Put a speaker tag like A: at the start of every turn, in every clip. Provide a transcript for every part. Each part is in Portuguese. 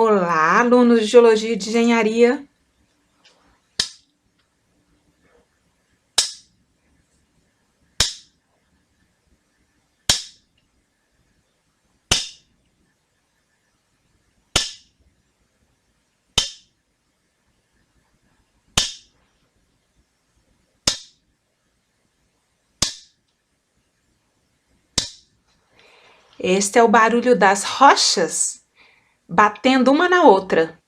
A: Olá, alunos de Geologia e de Engenharia. Este é o barulho das rochas batendo uma na outra.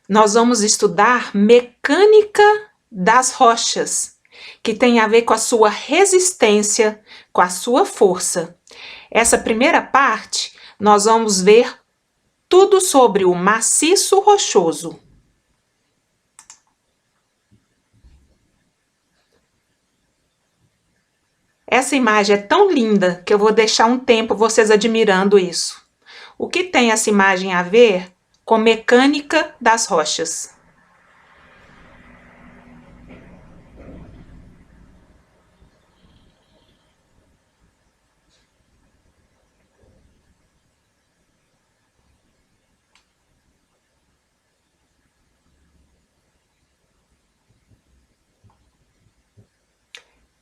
A: Nós vamos estudar mecânica das rochas, que tem a ver com a sua resistência, com a sua força. Essa primeira parte, nós vamos ver tudo sobre o maciço rochoso. Essa imagem é tão linda que eu vou deixar um tempo vocês admirando isso. O que tem essa imagem a ver com mecânica das rochas?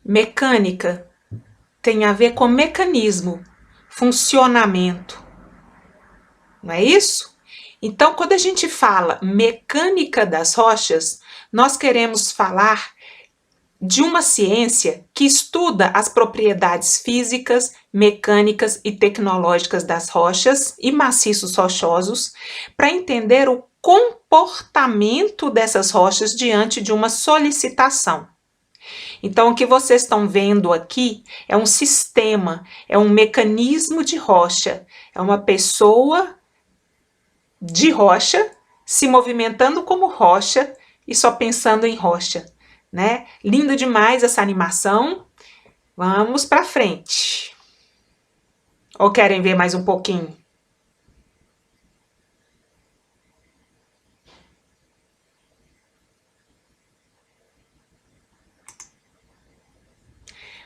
A: Mecânica tem a ver com mecanismo, funcionamento. Não é isso? Então, quando a gente fala mecânica das rochas, nós queremos falar de uma ciência que estuda as propriedades físicas, mecânicas e tecnológicas das rochas e maciços rochosos para entender o comportamento dessas rochas diante de uma solicitação. Então, o que vocês estão vendo aqui é um sistema, é um mecanismo de rocha, é uma pessoa de rocha se movimentando como rocha e só pensando em rocha, né? Lindo demais essa animação. Vamos para frente. Ou querem ver mais um pouquinho?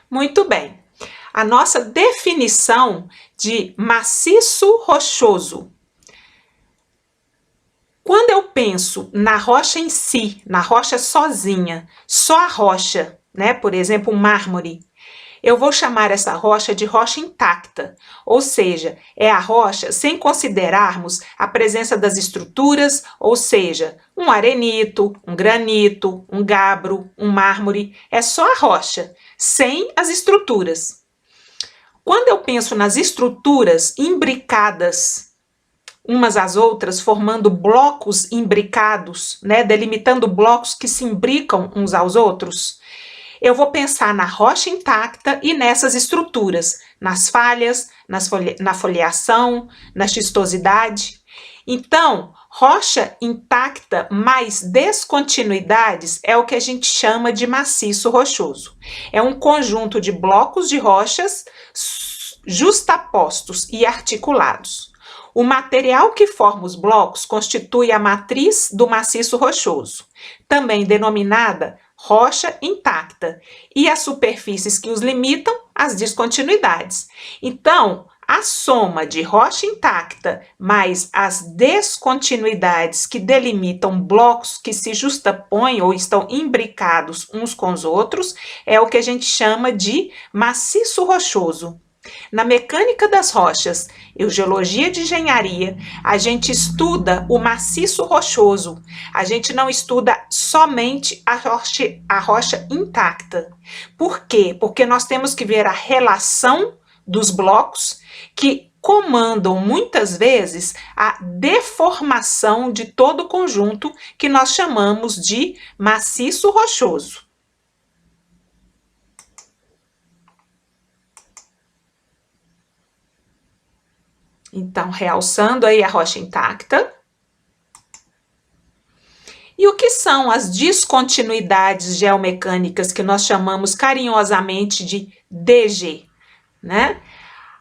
A: Muito bem. A nossa definição de maciço rochoso. Quando eu penso na rocha em si, na rocha sozinha, só a rocha, né? Por exemplo, um mármore, eu vou chamar essa rocha de rocha intacta, ou seja, é a rocha sem considerarmos a presença das estruturas, ou seja, um arenito, um granito, um gabbro, um mármore, é só a rocha, sem as estruturas. Quando eu penso nas estruturas imbricadas umas às outras, formando blocos imbricados, né, delimitando blocos que se imbricam uns aos outros, eu vou pensar na rocha intacta e nessas estruturas, nas falhas, na foliação, na xistosidade. Então, rocha intacta mais descontinuidades é o que a gente chama de maciço rochoso. É um conjunto de blocos de rochas justapostos e articulados. O material que forma os blocos constitui a matriz do maciço rochoso, também denominada rocha intacta, e as superfícies que os limitam, as descontinuidades. Então, a soma de rocha intacta mais as descontinuidades que delimitam blocos que se justapõem ou estão imbricados uns com os outros é o que a gente chama de maciço rochoso. Na mecânica das rochas e geologia de engenharia, a gente estuda o maciço rochoso. A gente não estuda somente a rocha intacta. Por quê? Porque nós temos que ver a relação dos blocos que comandam muitas vezes a deformação de todo o conjunto que nós chamamos de maciço rochoso. Então, realçando aí a rocha intacta. E o que são as descontinuidades geomecânicas que nós chamamos carinhosamente de DG, né?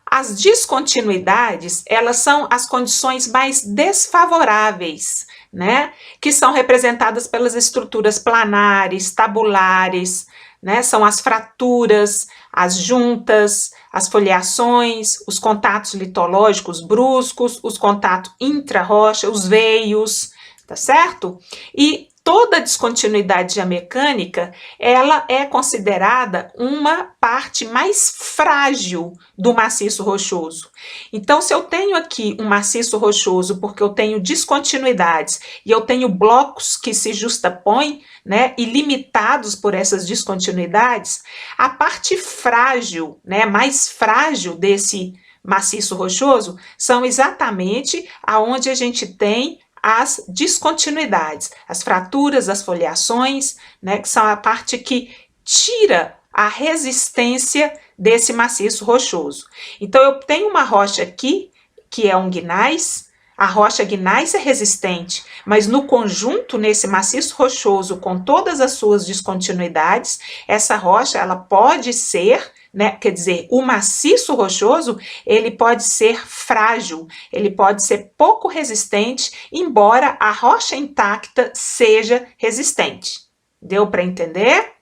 A: As descontinuidades, elas são as condições mais desfavoráveis, né? Que são representadas pelas estruturas planares, tabulares, né? São as fraturas, as juntas, as foliações, os contatos litológicos bruscos, os contatos intra-rocha, os veios, tá certo? E toda descontinuidade geomecânica, ela é considerada uma parte mais frágil do maciço rochoso. Então, se eu tenho aqui um maciço rochoso porque eu tenho descontinuidades e eu tenho blocos que se justapõem, né, e limitados por essas descontinuidades, a parte frágil, né, mais frágil desse maciço rochoso são exatamente aonde a gente tem as descontinuidades, as fraturas, as foliações, né, que são a parte que tira a resistência desse maciço rochoso. Então, eu tenho uma rocha aqui, que é um gneiss. A rocha gneiss é resistente, mas no conjunto, nesse maciço rochoso, com todas as suas descontinuidades, essa rocha, ela pode ser, né, quer dizer, o maciço rochoso, ele pode ser frágil, ele pode ser pouco resistente, embora a rocha intacta seja resistente. Deu para entender?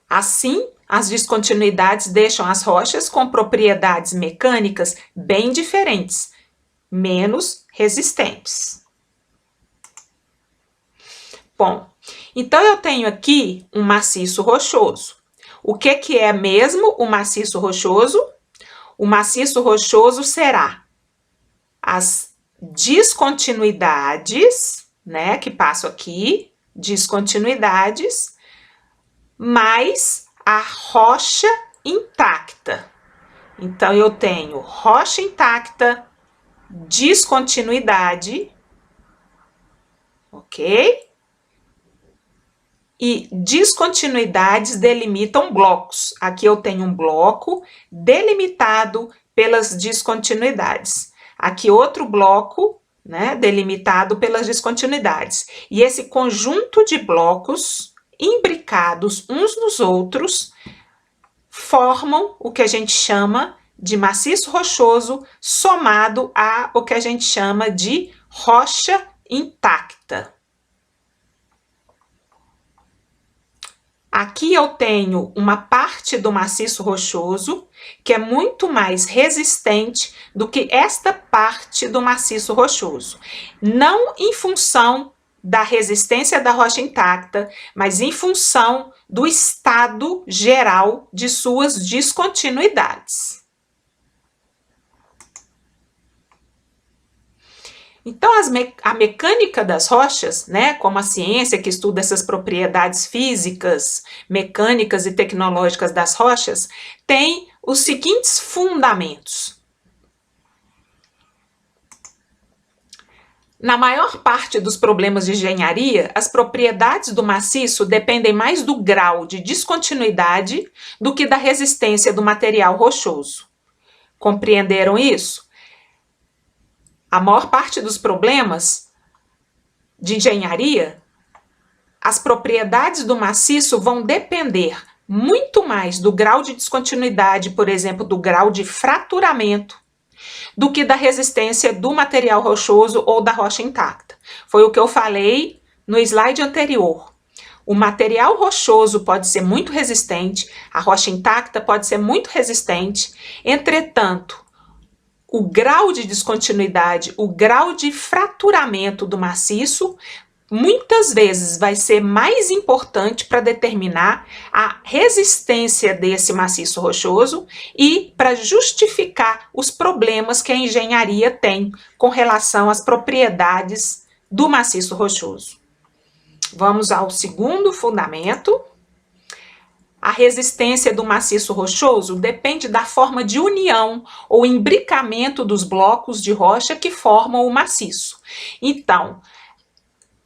A: Assim, as descontinuidades deixam as rochas com propriedades mecânicas bem diferentes, menos resistentes. Bom, então eu tenho aqui um maciço rochoso. O que é mesmo o maciço rochoso? O maciço rochoso será as descontinuidades, né, que passo aqui, descontinuidades, mais a rocha intacta. Então, eu tenho rocha intacta, descontinuidade, ok? E descontinuidades delimitam blocos. Aqui eu tenho um bloco delimitado pelas descontinuidades. Aqui outro bloco, né, delimitado pelas descontinuidades. E esse conjunto de blocos imbricados uns nos outros formam o que a gente chama de maciço rochoso somado a o que a gente chama de rocha intacta. Aqui eu tenho uma parte do maciço rochoso que é muito mais resistente do que esta parte do maciço rochoso. Não em função da resistência da rocha intacta, mas em função do estado geral de suas descontinuidades. Então, a mecânica das rochas, né, como a ciência que estuda essas propriedades físicas, mecânicas e tecnológicas das rochas, tem os seguintes fundamentos. Na maior parte dos problemas de engenharia, as propriedades do maciço dependem mais do grau de descontinuidade do que da resistência do material rochoso. Compreenderam isso? A maior parte dos problemas de engenharia, as propriedades do maciço vão depender muito mais do grau de descontinuidade, por exemplo, do grau de fraturamento, do que da resistência do material rochoso ou da rocha intacta. Foi o que eu falei no slide anterior. O material rochoso pode ser muito resistente, a rocha intacta pode ser muito resistente, entretanto, o grau de descontinuidade, o grau de fraturamento do maciço, muitas vezes vai ser mais importante para determinar a resistência desse maciço rochoso e para justificar os problemas que a engenharia tem com relação às propriedades do maciço rochoso. Vamos ao segundo fundamento. A resistência do maciço rochoso depende da forma de união ou imbricamento dos blocos de rocha que formam o maciço. Então,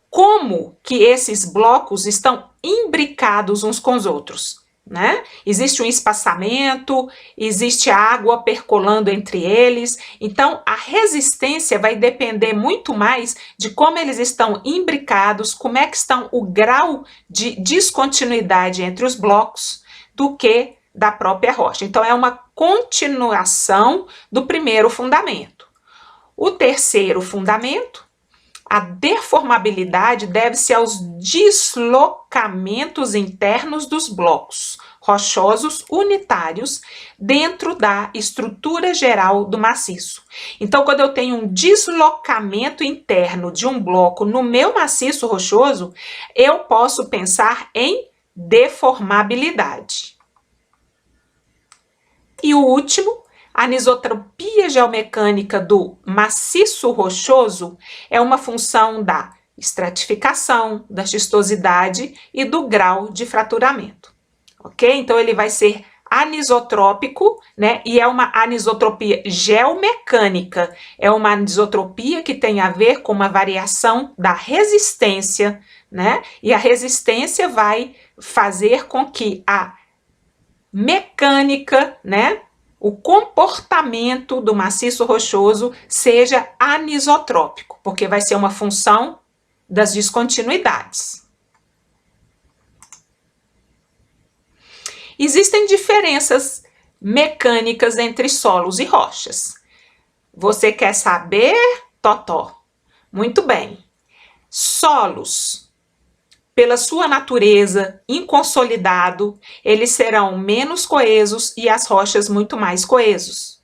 A: como que esses blocos estão imbricados uns com os outros, né? Existe um espaçamento, existe água percolando entre eles, então a resistência vai depender muito mais de como eles estão imbricados, como é que estão o grau de descontinuidade entre os blocos, do que da própria rocha. Então é uma continuação do primeiro fundamento. O terceiro fundamento, A deformabilidade deve-se aos deslocamentos internos dos blocos rochosos unitários dentro da estrutura geral do maciço. Então, quando eu tenho um deslocamento interno de um bloco no meu maciço rochoso, eu posso pensar em deformabilidade. E o último, a anisotropia geomecânica do maciço rochoso é uma função da estratificação, da xistosidade e do grau de fraturamento. Ok? Então, ele vai ser anisotrópico, né? E é uma anisotropia geomecânica. É uma anisotropia que tem a ver com uma variação da resistência, né? E a resistência vai fazer com que a mecânica, né? O comportamento do maciço rochoso seja anisotrópico, porque vai ser uma função das descontinuidades. Existem diferenças mecânicas entre solos e rochas. Você quer saber, Totó? Muito bem. Solos, pela sua natureza, inconsolidado, eles serão menos coesos e as rochas muito mais coesos.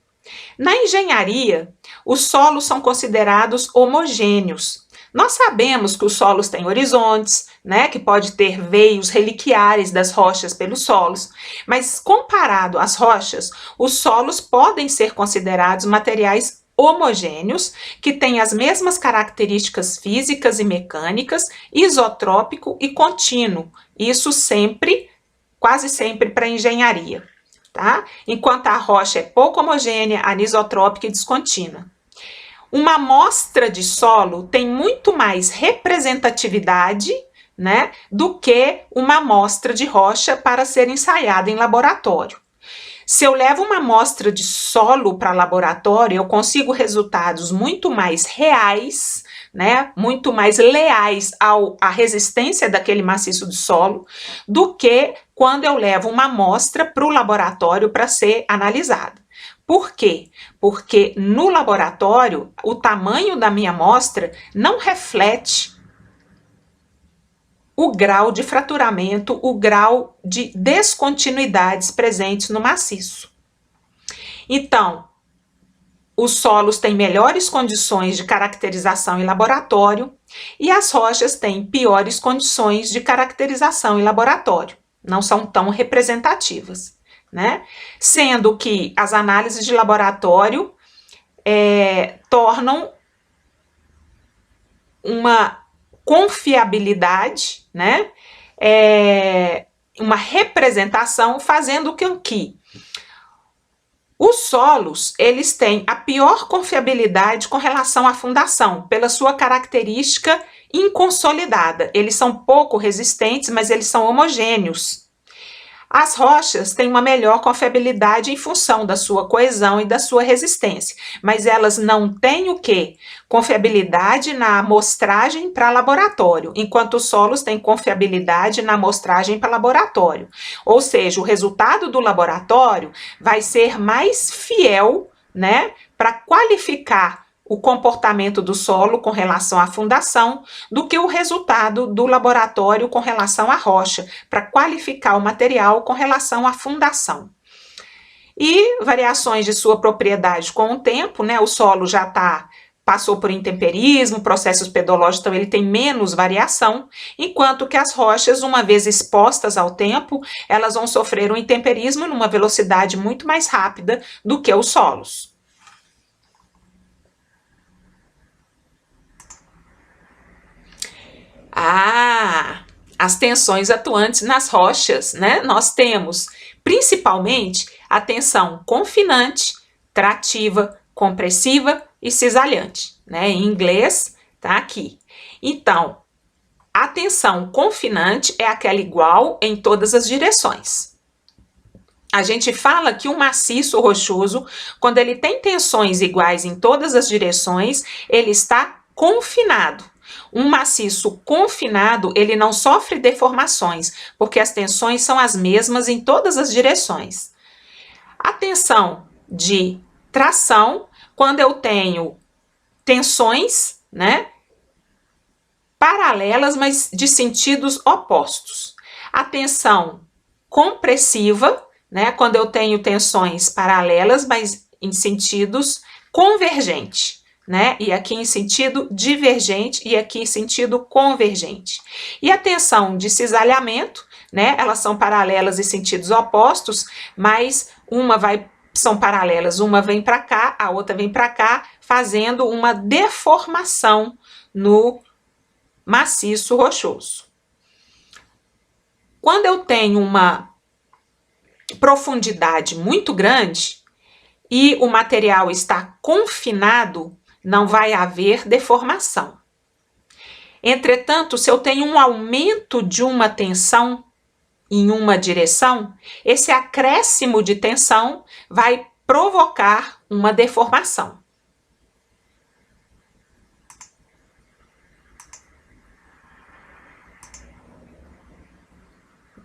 A: Na engenharia, os solos são considerados homogêneos. Nós sabemos que os solos têm horizontes, né, que pode ter veios reliquiares das rochas pelos solos, mas comparado às rochas, os solos podem ser considerados materiais homogêneos, que têm as mesmas características físicas e mecânicas, isotrópico e contínuo. Isso sempre, quase sempre para engenharia, tá? Enquanto a rocha é pouco homogênea, anisotrópica e descontínua. Uma amostra de solo tem muito mais representatividade, né, do que uma amostra de rocha para ser ensaiada em laboratório. Se eu levo uma amostra de solo para laboratório, eu consigo resultados muito mais reais, né, muito mais leais à resistência daquele maciço de solo, do que quando eu levo uma amostra para o laboratório para ser analisada. Por quê? Porque no laboratório, o tamanho da minha amostra não reflete o grau de fraturamento, o grau de descontinuidades presentes no maciço. Então, os solos têm melhores condições de caracterização em laboratório e as rochas têm piores condições de caracterização em laboratório, não são tão representativas, né? Sendo que as análises de laboratório tornam uma confiabilidade, né? Uma representação, fazendo com que os solos, eles têm a pior confiabilidade com relação à fundação, pela sua característica inconsolidada. Eles são pouco resistentes, mas eles são homogêneos. As rochas têm uma melhor confiabilidade em função da sua coesão e da sua resistência, mas elas não têm o quê? Confiabilidade na amostragem para laboratório, enquanto os solos têm confiabilidade na amostragem para laboratório. Ou seja, o resultado do laboratório vai ser mais fiel, né, para qualificar o comportamento do solo com relação à fundação do que o resultado do laboratório com relação à rocha, para qualificar o material com relação à fundação. E variações de sua propriedade com o tempo, né? O solo já passou por intemperismo, processos pedológicos, então ele tem menos variação, enquanto que as rochas, uma vez expostas ao tempo, elas vão sofrer um intemperismo numa velocidade muito mais rápida do que os solos. As tensões atuantes nas rochas, né? Nós temos principalmente a tensão confinante, trativa, compressiva e cisalhante, né? Em inglês, tá aqui. Então, a tensão confinante é aquela igual em todas as direções. A gente fala que um maciço rochoso, quando ele tem tensões iguais em todas as direções, ele está confinado. Um maciço confinado, ele não sofre deformações, porque as tensões são as mesmas em todas as direções. A tensão de tração, quando eu tenho tensões, né, paralelas, mas de sentidos opostos. A tensão compressiva, né, quando eu tenho tensões paralelas, mas em sentidos convergentes, né, e aqui em sentido divergente e aqui em sentido convergente. E a tensão de cisalhamento, né, elas são paralelas em sentidos opostos, mas são paralelas, uma vem para cá, a outra vem para cá, fazendo uma deformação no maciço rochoso. Quando eu tenho uma profundidade muito grande e o material está confinado, não vai haver deformação. Entretanto, se eu tenho um aumento de uma tensão em uma direção, esse acréscimo de tensão vai provocar uma deformação.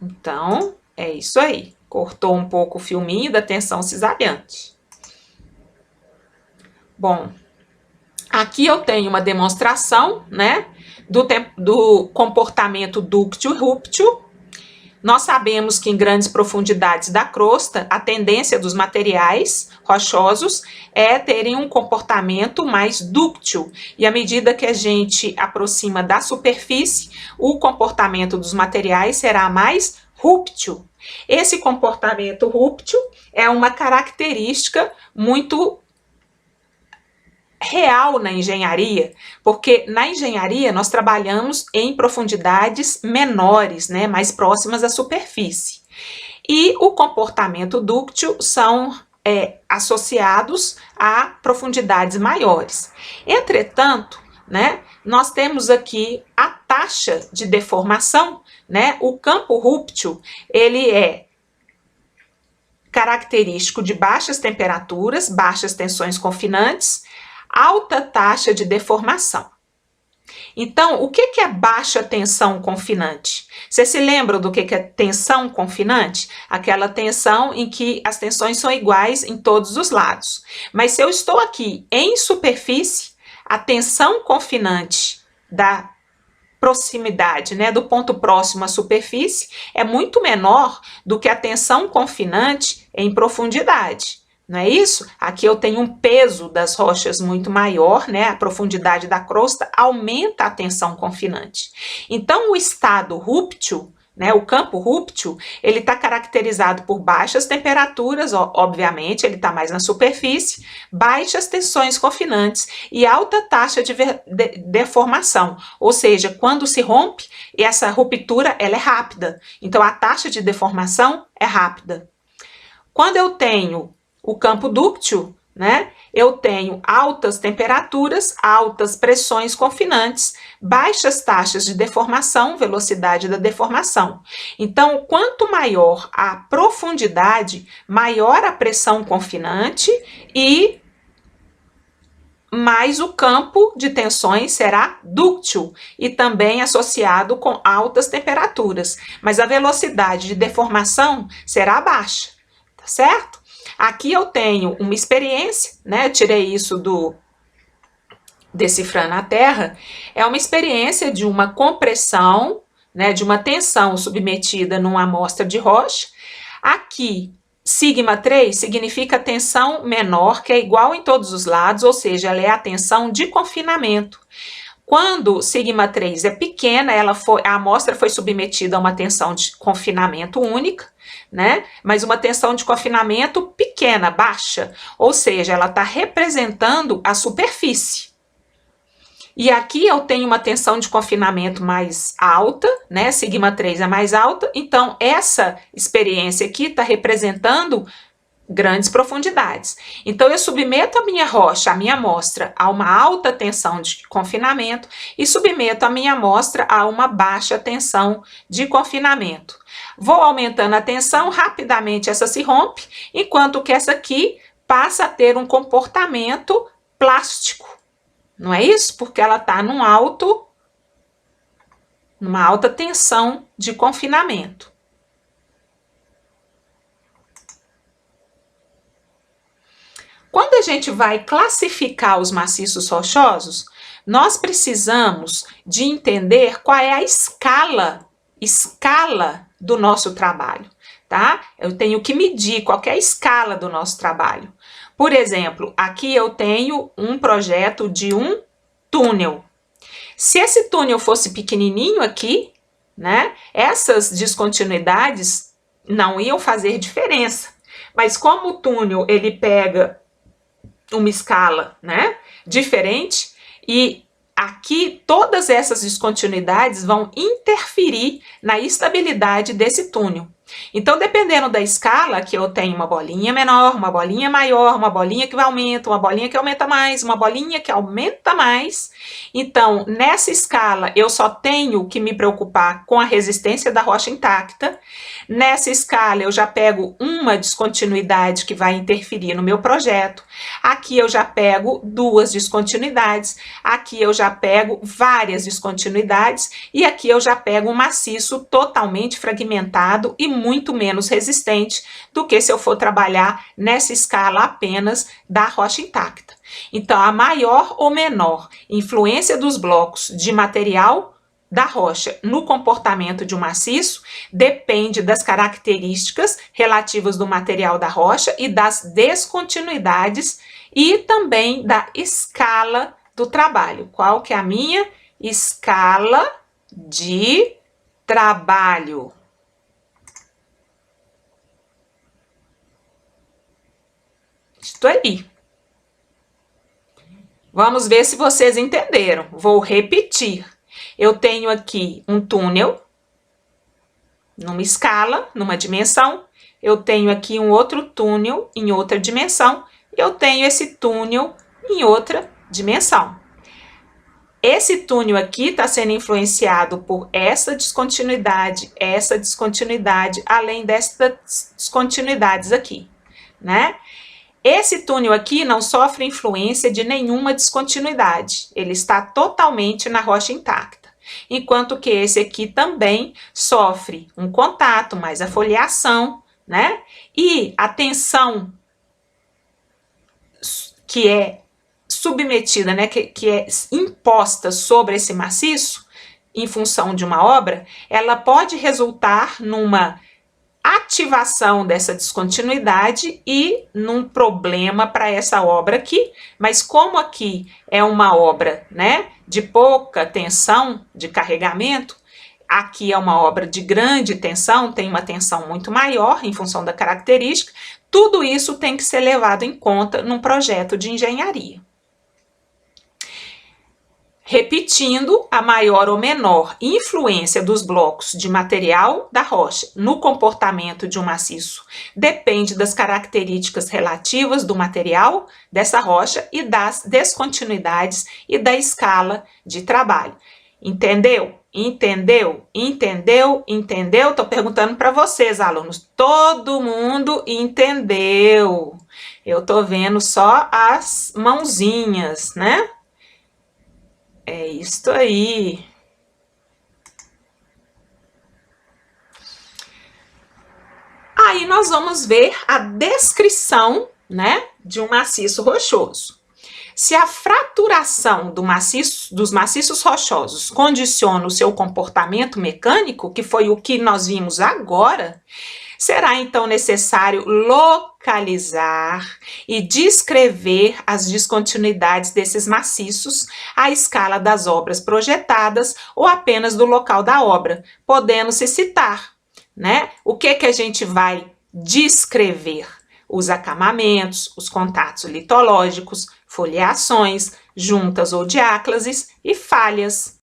A: Então, é isso aí. Cortou um pouco o filminho da tensão cisalhante. Bom, aqui eu tenho uma demonstração, né, do comportamento dúctil e rúptil. Nós sabemos que em grandes profundidades da crosta, a tendência dos materiais rochosos é terem um comportamento mais dúctil. E à medida que a gente aproxima da superfície, o comportamento dos materiais será mais rúptil. Esse comportamento rúptil é uma característica muito real na engenharia, porque na engenharia nós trabalhamos em profundidades menores, né, mais próximas à superfície. E o comportamento dúctil são associados a profundidades maiores. Entretanto, né, nós temos aqui a taxa de deformação, né, o campo rúptil, ele é característico de baixas temperaturas, baixas tensões confinantes, alta taxa de deformação. Então, o que é baixa tensão confinante? Você se lembra do que é tensão confinante? Aquela tensão em que as tensões são iguais em todos os lados. Mas se eu estou aqui em superfície, a tensão confinante da proximidade, né, do ponto próximo à superfície, é muito menor do que a tensão confinante em profundidade. Não é isso? Aqui eu tenho um peso das rochas muito maior, né? A profundidade da crosta aumenta a tensão confinante. Então, o estado rúptil, né, o campo rúptil, ele está caracterizado por baixas temperaturas, obviamente, ele está mais na superfície, baixas tensões confinantes e alta taxa de deformação, ou seja, quando se rompe, essa ruptura ela é rápida, então a taxa de deformação é rápida. Quando eu tenho o campo dúctil, né, eu tenho altas temperaturas, altas pressões confinantes, baixas taxas de deformação, velocidade da deformação. Então, quanto maior a profundidade, maior a pressão confinante e mais o campo de tensões será dúctil e também associado com altas temperaturas, mas a velocidade de deformação será baixa, tá certo? Aqui eu tenho uma experiência, né? Eu tirei isso do Decifrando a Terra. É uma experiência de uma compressão, né? De uma tensão submetida numa amostra de rocha. Aqui, sigma 3 significa tensão menor, que é igual em todos os lados, ou seja, ela é a tensão de confinamento. Quando sigma 3 é pequena, a amostra foi submetida a uma tensão de confinamento única, né? Mas uma tensão de confinamento pequena, baixa, ou seja, ela está representando a superfície. E aqui eu tenho uma tensão de confinamento mais alta, né? Sigma 3 é mais alta, então essa experiência aqui está representando grandes profundidades. Então, eu submeto a minha rocha, a minha amostra, a uma alta tensão de confinamento e submeto a minha amostra a uma baixa tensão de confinamento. Vou aumentando a tensão, rapidamente essa se rompe, enquanto que essa aqui passa a ter um comportamento plástico. Não é isso? Porque ela está numa alta tensão de confinamento. Quando a gente vai classificar os maciços rochosos, nós precisamos de entender qual é a escala do nosso trabalho, tá? Eu tenho que medir qual que é a escala do nosso trabalho. Por exemplo, aqui eu tenho um projeto de um túnel. Se esse túnel fosse pequenininho aqui, né, essas descontinuidades não iam fazer diferença. Mas como o túnel ele pega uma escala, né, diferente, e aqui todas essas descontinuidades vão interferir na estabilidade desse túnel. Então, dependendo da escala, que eu tenho uma bolinha menor, uma bolinha maior, uma bolinha que aumenta, uma bolinha que aumenta mais, uma bolinha que aumenta mais. Então, nessa escala, eu só tenho que me preocupar com a resistência da rocha intacta. Nessa escala, eu já pego uma descontinuidade que vai interferir no meu projeto. Aqui eu já pego duas descontinuidades. Aqui eu já pego várias descontinuidades. E aqui eu já pego um maciço totalmente fragmentado e muito menos resistente do que se eu for trabalhar nessa escala apenas da rocha intacta. Então, a maior ou menor influência dos blocos de material da rocha no comportamento de um maciço depende das características relativas do material da rocha e das descontinuidades e também da escala do trabalho. Qual que é a minha escala de trabalho? Isto aí. Vamos ver se vocês entenderam. Vou repetir. Eu tenho aqui um túnel, numa escala, numa dimensão. Eu tenho aqui um outro túnel em outra dimensão. E eu tenho esse túnel em outra dimensão. Esse túnel aqui está sendo influenciado por essa descontinuidade, além dessas descontinuidades aqui, né? Esse túnel aqui não sofre influência de nenhuma descontinuidade, ele está totalmente na rocha intacta, enquanto que esse aqui também sofre um contato, mais a foliação, né? E a tensão que é submetida, né, que é imposta sobre esse maciço, em função de uma obra, ela pode resultar numa ativação dessa descontinuidade e num problema para essa obra aqui, mas como aqui é uma obra, né, de pouca tensão de carregamento, aqui é uma obra de grande tensão, tem uma tensão muito maior em função da característica, tudo isso tem que ser levado em conta num projeto de engenharia. Repetindo, a maior ou menor influência dos blocos de material da rocha no comportamento de um maciço depende das características relativas do material dessa rocha e das descontinuidades e da escala de trabalho. Entendeu? Entendeu? Entendeu? Entendeu? Tô perguntando para vocês, alunos. Todo mundo entendeu? Eu tô vendo só as mãozinhas, né? É isso aí. Aí nós vamos ver a descrição, né, de um maciço rochoso. Se a fraturação dos maciços rochosos condiciona o seu comportamento mecânico, que foi o que nós vimos agora, será então necessário localizar e descrever as descontinuidades desses maciços à escala das obras projetadas ou apenas do local da obra, podendo-se citar, né? O que a gente vai descrever? Os acamamentos, os contatos litológicos, foliações, juntas ou diáclases e falhas.